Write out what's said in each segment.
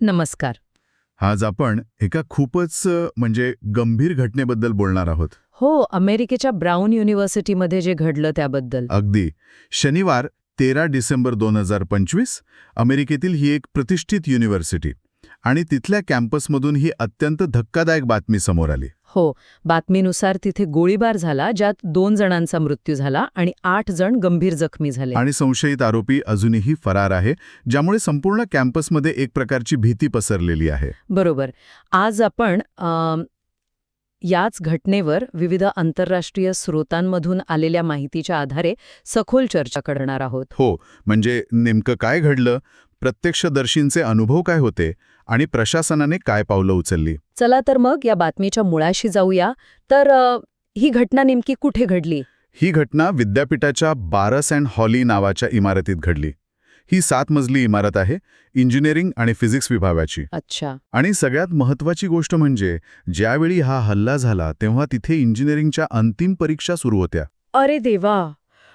नमस्कार. आज आपण एका खूपच म्हणजे गंभीर घटनेबद्दल बोलणार आहोत. हो, अमेरिकेच्या ब्राऊन युनिव्हर्सिटीमध्ये जे घडलं त्याबद्दल. अगदी. शनिवार 13 डिसेंबर 2025 अमेरिकेतील ही एक प्रतिष्ठित युनिव्हर्सिटी आणि तिथल्या कॅम्पसमधून ही अत्यंत धक्कादायक बातमी समोर आली. हो, बातमीनुसार तिथे गोळीबार झाला, ज्यात 2 जणांचा मृत्यू झाला आणि 8 जण गंभीर जखमी झाले. आणि संशयित आरोपी अजूनही फरार आहे, ज्यामुळे संपूर्ण कॅम्पसमध्ये एक प्रकारची भीती पसरलेली आहे. बरोबर. आज आपण याच घटनेवर विविध आंतरराष्ट्रीय स्रोतांमधून आलेल्या माहितीच्या आधारे सखोल चर्चा करणार आहोत. हो, म्हणजे नेमकं काय घडलं, प्रत्यक्षदर्शींचे अनुभव काय होते आणि प्रशासनाने काय पावलं उचलली. चला तर मग या बातमीच्या मुळाशी जाऊया. तर ही घटना नेमकी कुठे घडली? ही घटना विद्यापीठाच्या बारस अँड हॉली नावाच्या इमारतीत घडली. ही 7 मजली इमारत आहे, इंजिनिअरिंग आणि फिजिक्स विभागाची. अच्छा. आणि सगळ्यात महत्त्वाची गोष्ट म्हणजे ज्यावेळी हा हल्ला झाला तेव्हा तिथे इंजिनिअरिंगच्या अंतिम परीक्षा सुरू होत्या. अरे देवा,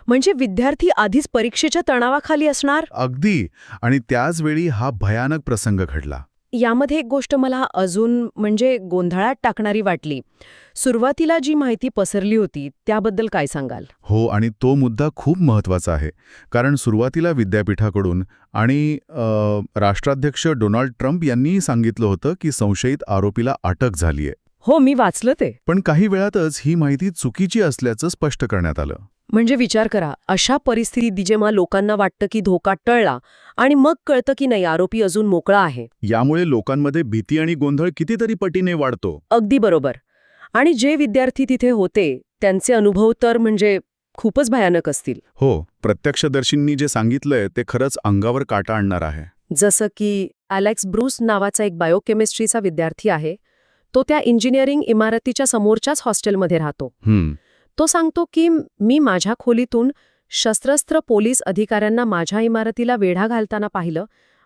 म्हणजे विद्यार्थी आधीच परीक्षेच्या तणावाखाली असणार. अगदी. आणि त्याच वेळी हा भयानक प्रसंग घडला. यामध्ये एक गोष्ट मला अजून म्हणजे गोंधळात टाकणारी वाटली. सुरुवातीला जी माहिती पसरली होती त्याबद्दल काय सांगाल? हो, आणि तो मुद्दा खूप महत्त्वाचा आहे. कारण सुरुवातीला विद्यापीठाकडून आणि राष्ट्राध्यक्ष डोनाल्ड ट्रम्प यांनी सांगितलं होतं की संशयित आरोपीला अटक झालीय. हो, मी वाचलं ते. पण काही वेळातच ही माहिती चुकीची असल्याचं स्पष्ट करण्यात आलं. म्हणजे विचार करा, अशा परिस्थितीत जेव्हा लोकांना वाटतं की धोका टळला आणि मग कळतं की नाही, आरोपी अजून मोकळा आहे. यामुळे लोकांमध्ये भीती आणि गोंधळ कितीतरी पटीने वाढतो. अगदी बरोबर. आणि जे विद्यार्थी तिथे होते त्यांचे अनुभव तर म्हणजे खूपच भयानक असतील. हो, प्रत्यक्षदर्शींनी जे सांगितलंय ते खरंच अंगावर काटा आणणार आहे. जसं की अलेक्स ब्रूस नावाचा एक बायोकेमिस्ट्रीचा विद्यार्थी आहे. तो त्या इंजिनिअरिंग इमारतीच्या समोरच्याच हॉस्टेलमध्ये राहतो. तो सांगतो की मी माझ्या खोलीतून शस्त्रस्त्र पोलीस अधिकाऱ्यांना माझ्या इमारतीला वेढा घालताना पाहिलं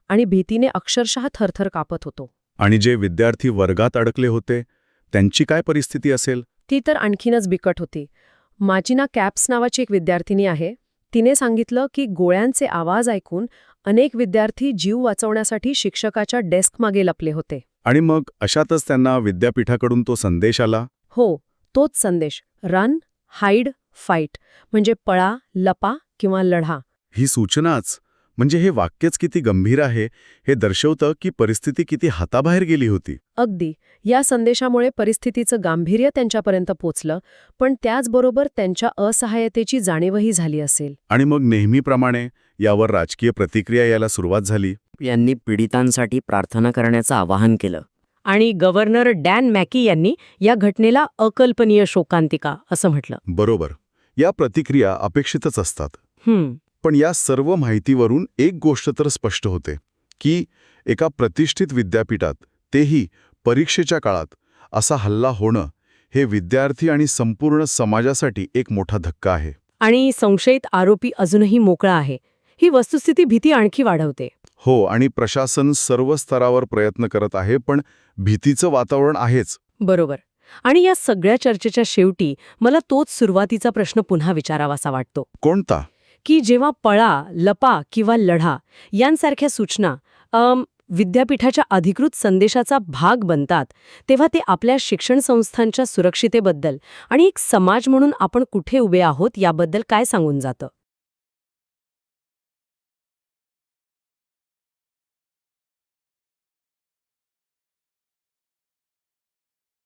आणि भीतीने अक्षरशः थरथर कापत होतो. आणि जे विद्यार्थी वर्गात अडकले होते त्यांची काय परिस्थिती असेल? ती तर आणखीनच बिकट होती. माजिना कॅप्स नावाची एक विद्यार्थिनी आहे. तिने सांगितलं की गोळ्यांचे आवाज ऐकून अनेक विद्यार्थी जीव वाचवण्यासाठी शिक्षकाच्या डेस्कमागे लपले होते. आणि मग अशातच त्यांना विद्यापीठाकडून तो संदेश आला. हो, तोच संदेश, रन, हाईड, फाईट, म्हणजे पळा, लपा किंवा लढा. ही सूचनाच, म्हणजे हे वाक्यच किती गंभीर आहे हे दर्शवतं की परिस्थिती किती हाताबाहेर गेली होती. अगदी. या संदेशामुळे परिस्थितीचं गांभीर्य त्यांच्यापर्यंत पोचलं, पण त्याचबरोबर त्यांच्या असहाय्यतेची जाणीवही झाली असेल. आणि मग नेहमीप्रमाणे यावर राजकीय प्रतिक्रिया यायला सुरुवात झाली. यांनी पीडितांसाठी प्रार्थना करण्याचं आवाहन केलं. आणि गव्हर्नर डॅन मॅकी यांनी या घटनेला अकल्पनीय शोकांतिका असं म्हटलं. बरोबर. या प्रतिक्रिया अपेक्षितच असतात. हम्म. पण या सर्व माहितीवरून एक गोष्ट तर स्पष्ट होते की एका प्रतिष्ठित विद्यापीठात, तेही परीक्षेच्या काळात, असा हल्ला होणं हे विद्यार्थी आणि संपूर्ण समाजासाठी एक मोठा धक्का आहे. आणि संशयित आरोपी अजूनही मोकळा आहे, ही वस्तुस्थिती भीती आणखी वाढवते. हो, आणि प्रशासन सर्व स्तरावर प्रयत्न करत आहे, पण भीतीचं वातावरण आहेच. बरोबर. आणि या सगळ्या चर्चेच्या शेवटी मला तोच सुरुवातीचा प्रश्न पुन्हा विचारावासा वाटतो. कोणता? की जेव्हा पळा, लपा किंवा लढा यांसारख्या सूचना विद्यापीठाच्या अधिकृत संदेशाचा भाग बनतात, तेव्हा ते आपल्या शिक्षण संस्थांच्या सुरक्षितेबद्दल आणि एक समाज म्हणून आपण कुठे उभे आहोत याबद्दल काय सांगून जातं?